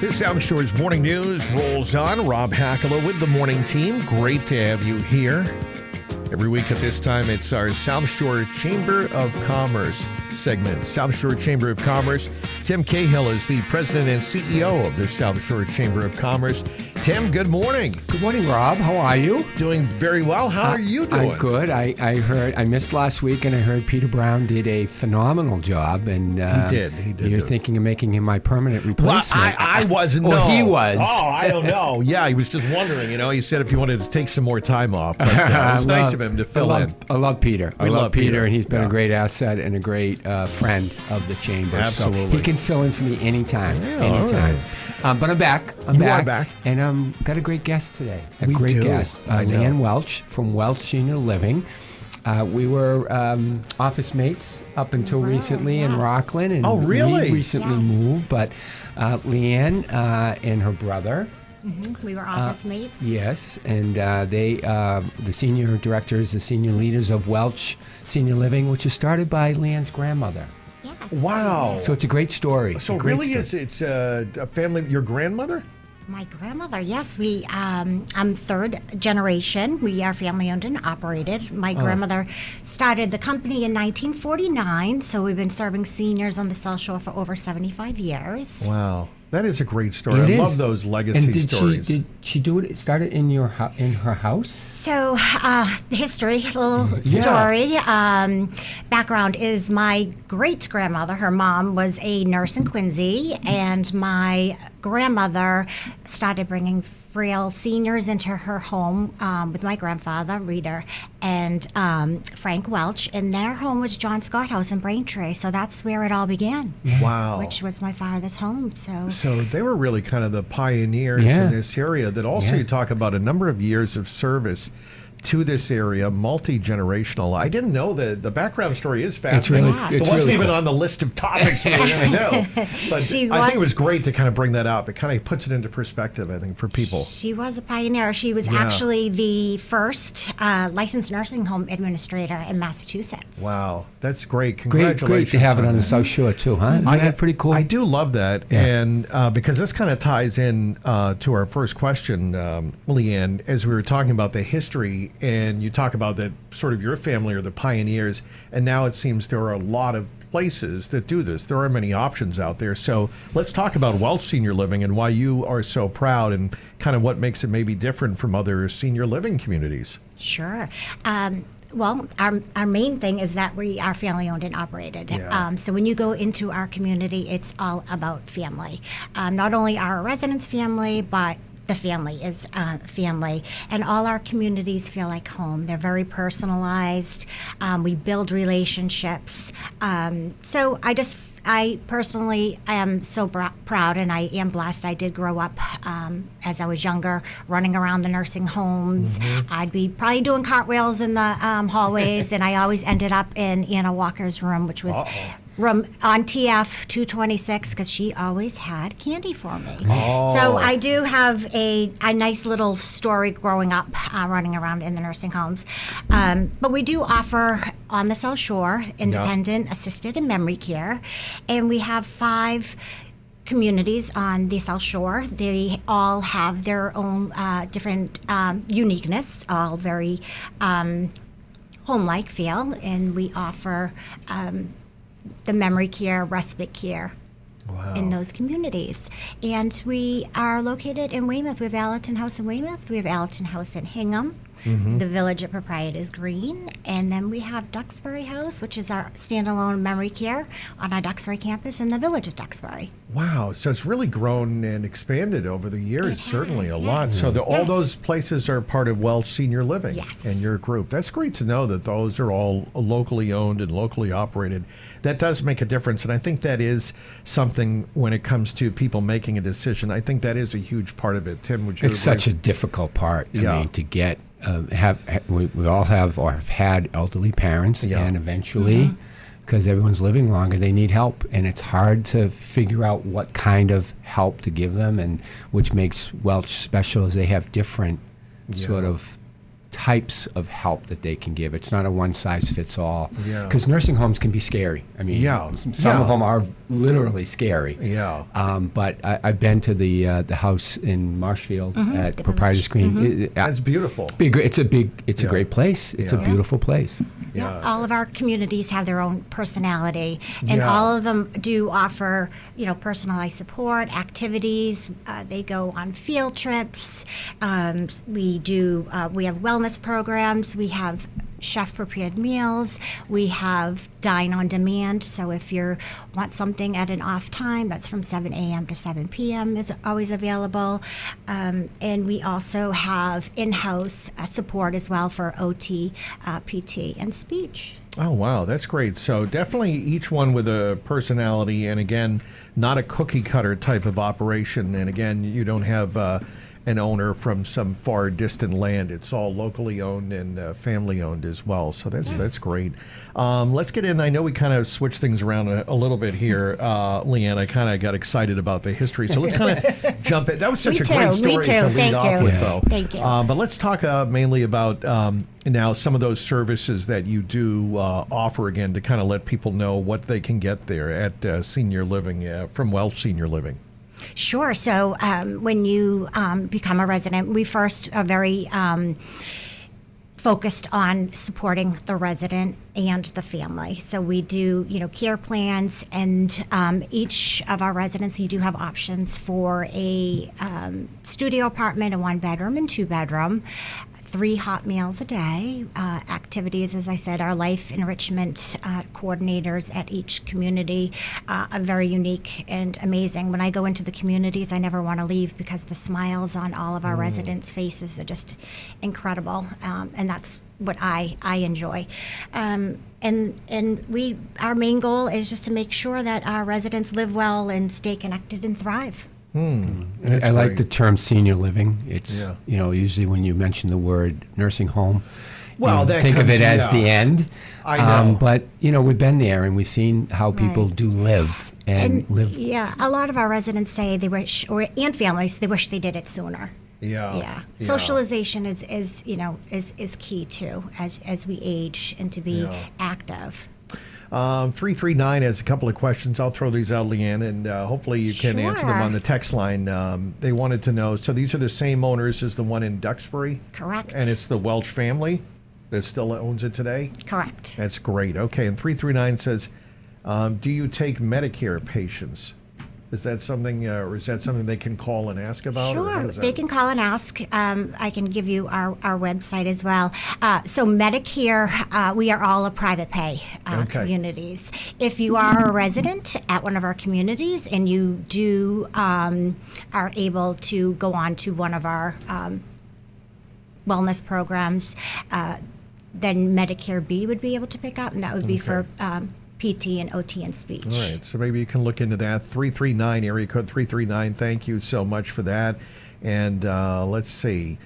This South Shore's Morning News rolls on. Rob Hakala with the morning team. Great to have you here. Every week at this time, it's our South Shore Chamber of Commerce segment. South Shore Chamber of Commerce. Tim Cahill is the president and CEO of the South Shore Chamber of Commerce. Tim, good morning. Good morning, Rob. How are you? Doing very well. How are you doing? I'm good. I missed last week, and I heard Peter Brown did a phenomenal job. And He did. You're thinking of making him my permanent replacement. Well, I wasn't. Or no. he was. Oh, I don't know. Yeah, he was just wondering. He said if you wanted to take some more time off. But, it was nice of him to fill in. I love Peter. I love Peter, and he's been Yeah. a great asset and a great friend of the chamber. Absolutely. So he can fill in for me anytime. Yeah, anytime. all right. But I'm back. You are back. And got a great guest today. We great do. guest. I know. Leanne Welch from Welch Senior Living. We were office mates up until recently in Rockland. And Oh, really? We recently moved. But Leanne and her brother. Mm-hmm. We were office mates. Yes, and they, the senior directors, the senior leaders of Welch Senior Living, which is started by Leanne's grandmother. Yes. Wow. So it's a great story. So a great really, story. it's a family. Your grandmother? My grandmother, yes. I'm third generation. We are family owned and operated. My grandmother started the company in 1949, so we've been serving seniors on the South Shore for over 75 years. Wow, that is a great story. It I is. love those legacy And stories. did she do it? Start it in in her house? So, the history, a little story. Background is my great grandmother, her mom was a nurse in Quincy, and my grandmother started bringing frail seniors into her home with my grandfather, Rita, and Frank Welch. And their home was John Scott House in Braintree. So that's where it all began. Wow. Which was my father's home. So they were really kind of the pioneers Yeah. in this area. That also you talk about a number of years of service to this area, multi-generational. I didn't know that the background story is fascinating. It wasn't even on the list of topics we were going to know. But I think it was great to kind of bring that up. It kind of puts it into perspective, I think, for people. She was a pioneer. She was actually the first licensed nursing home administrator in Massachusetts. Wow, that's great. Congratulations. Great to have it on the that. South Shore too, huh? Isn't that pretty cool? I do love that, and because this kind of ties in to our first question, Leanne, as we were talking about the history, and you talk about that sort of your family are the pioneers, and now it seems there are a lot of places that do this. There are many options out there. So let's talk about Welch Senior Living and why you are so proud and kind of what makes it maybe different from other senior living communities. Sure. Well, our main thing is that we are family owned and operated. Yeah. So when you go into our community, it's all about family. Not only our residents' family, but the family is family, and all our communities feel like home. They're very personalized. We build relationships. So I personally am so proud, and I am blessed. I did grow up as I was younger, running around the nursing homes. I'd be probably doing cartwheels in the hallways, and I always ended up in Anna Walker's room, which was room on TF 226, because she always had candy for me. So I do have a nice little story growing up, running around in the nursing homes. But we do offer on the South Shore independent, assisted, and memory care. And we have 5 communities on the South Shore. They all have their own different uniqueness, all very home-like feel. And we offer the memory care, respite care in those communities. And we are located in Weymouth. We have Allerton House in Weymouth. We have Allerton House in Hingham. The Village at Proprietors Green. And then we have Duxbury House, which is our standalone memory care on our Duxbury campus in the Village at Duxbury. Wow, so it's really grown and expanded over the years, It certainly has, a yes. lot. So all Yes. those places are part of Welch Senior Living Yes. and your group. That's great to know that those are all locally owned and locally operated. That does make a difference, and I think that is something when it comes to people making a decision. I think that is a huge part of it. Tim, would you It's agree? such a difficult part. Yeah. I mean, to get we all have or have had elderly parents, Yeah. and eventually, because everyone's living longer, they need help, and it's hard to figure out what kind of help to give them, and which makes Welch special is they have different sort of types of help that they can give. It's not a one-size-fits-all. Yeah. Because nursing homes can be scary. I mean, Yeah. some of them are literally scary. Yeah. But I've been to the house in Marshfield at The Proprietor's village. Green. That's beautiful. It's a Yeah. great place. It's Yeah. a beautiful place. Yeah, all of our communities have their own personality, and Yeah. all of them do offer, personalized support, activities. They go on field trips. We have wellness programs. We have chef-prepared meals. We have dine on demand. So if you want something at an off time, that's from 7 a.m. to 7 p.m. is always available. And we also have in-house support as well for OT, PT, and speech. Oh, wow. That's great. So definitely each one with a personality, and again, not a cookie cutter type of operation. And again, you don't have an owner from some far distant land. It's all locally owned and family owned as well. So that's great. Let's get in. I know we kind of switched things around a little bit here, Leanne. I kind of got excited about the history. So let's kind of jump in. That was such Me a too, great me story too. to lead Thank off you. with, Yeah. though. Thank you. But let's talk mainly about now some of those services that you do offer again to kind of let people know what they can get there at Senior Living from Welch Senior Living. Sure. So when you become a resident, we first are very focused on supporting the resident and the family. So we do, care plans, and each of our residents, you do have options for a studio apartment, a 1-bedroom and 2-bedroom. 3 hot meals a day, activities, as I said, our life enrichment coordinators at each community are very unique and amazing. When I go into the communities, I never want to leave because the smiles on all of our residents' faces are just incredible, and that's what I enjoy. And our main goal is just to make sure that our residents live well and stay connected and thrive. I like the term senior living. It's, usually when you mention the word nursing home, Well, you that think of comes- it as yeah. the end. I know. But, we've been there and we've seen how people Right. do live and live. Yeah, a lot of our residents say they wish, and families, they wish they did it sooner. Yeah. Socialization is key too as we age and to be active. 339 has a couple of questions. I'll throw these out, Leanne, and hopefully you can answer them Sure. on the text line. They wanted to know, so these are the same owners as the one in Duxbury? Correct. And it's the Welch family that still owns it today? Correct. That's great. Okay, and 339 says, do you take Medicare patients? Is that something, or is that something they can call and ask about? or how Sure, does that they work? can call and ask. I can give you our website as well. So Medicare, we are all a private pay Okay. communities. If you are a resident at one of our communities and you are able to go on to one of our wellness programs, then Medicare B would be able to pick up, and that would be for PT and OT and speech. All right, so maybe you can look into that. 339, area code 339. Thank you so much for that. And let's see.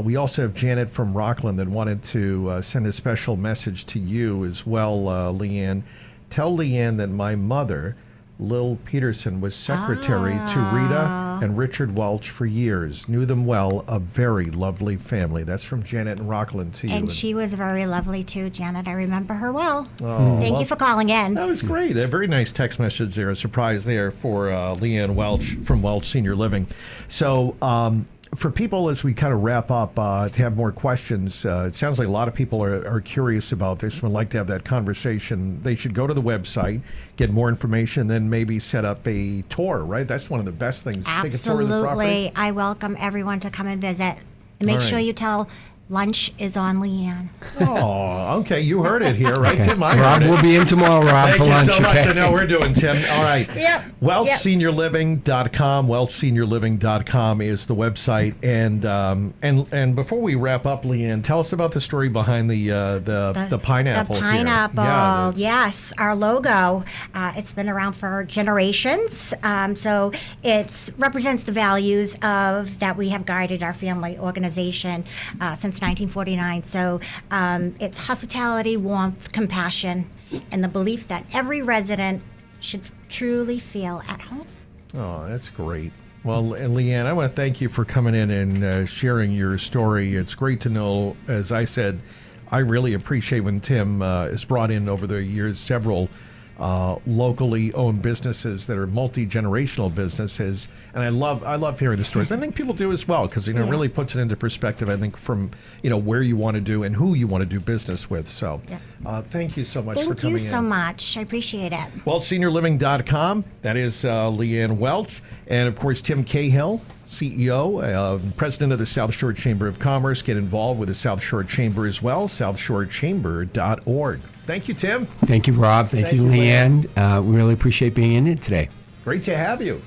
We also have Janet from Rockland that wanted to send a special message to you as well, Leanne. Tell Leanne that my mother, Lil Peterson, was secretary to Rita and Richard Welch for years. Knew them well, a very lovely family. That's from Janet in Rockland to you. And she was very lovely too, Janet. I remember her well. Oh, Thank well, you for calling in. that was great. A very nice text message there. A surprise there for Leanne Welch from Welch Senior Living. So for people, as we kind of wrap up, to have more questions, it sounds like a lot of people are curious about this and would like to have that conversation. They should go to the website, get more information, then maybe set up a tour, right? That's one of the best things. Take a tour of the property. Absolutely. I welcome everyone to come and visit. And make All sure right. you tell lunch is on Leanne. Oh, okay. You heard it here, right, Tim? I Rob heard it. will be in tomorrow, Rob, Thank for you lunch. so much. Okay? I know we're doing, Tim. All right. Yep. WelchSeniorLiving.com. WelchSeniorLiving.com is the website. And before we wrap up, Leanne, tell us about the story behind the pineapple. The here. pineapple, Yeah, yes, our logo. It's been around for generations. So it represents the values of that we have guided our family organization since 1949. So it's hospitality, warmth, compassion, and the belief that every resident should truly feel at home. Oh, that's great. Well, and Leanne, I want to thank you for coming in and sharing your story. It's great to know, as I said, I really appreciate when Tim has brought in over the years several locally owned businesses that are multi-generational businesses, and I love hearing the stories. I think people do as well, because it really puts it into perspective. I think from where you want to do and who you want to do business with. So, thank you so much for coming in. Thank you so much. I appreciate it. WelchSeniorLiving.com. That is Leanne Welch, and of course Tim Cahill, CEO, President of the South Shore Chamber of Commerce. Get involved with the South Shore Chamber as well, southshorechamber.org. Thank you, Tim. Thank you, Rob. Thank you, Leanne. We really appreciate being in it today. Great to have you.